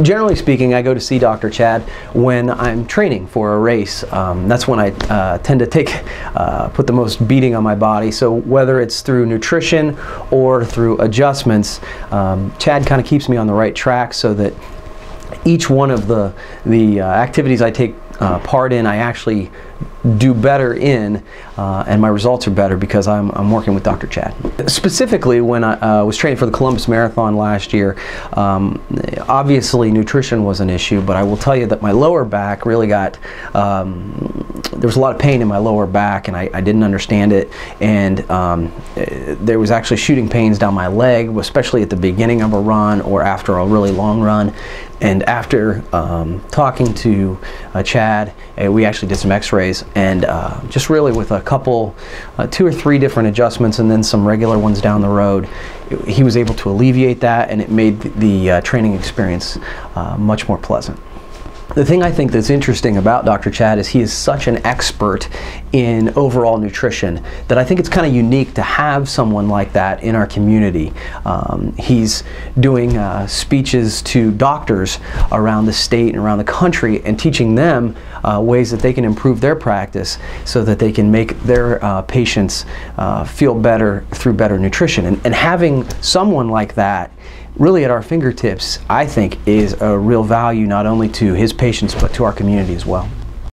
Generally speaking, I go to see Dr. Chad when I'm training for a race. That's when I tend to put the most beating on my body. So whether it's through nutrition or through adjustments, Chad kind of keeps me on the right track so that each one of the activities I take part in, I actually do better in, and my results are better because I'm working with Dr. Chad. Specifically, when I was training for the Columbus Marathon last year, obviously nutrition was an issue, but I will tell you that my lower back really got, there was a lot of pain in my lower back, and I didn't understand it, and there was actually shooting pains down my leg, especially at the beginning of a run or after a really long run. And after talking to Chad, we actually did some x-rays, and just really with a couple, 2 or 3 different adjustments and then some regular ones down the road, he was able to alleviate that, and it made the training experience much more pleasant. The thing I think that's interesting about Dr. Chad is he is such an expert in overall nutrition that I think it's kind of unique to have someone like that in our community. He's doing speeches to doctors around the state and around the country and teaching them ways that they can improve their practice so that they can make their patients feel better through better nutrition. And having someone like that really at our fingertips, I think, is a real value not only to his patients but to our community as well.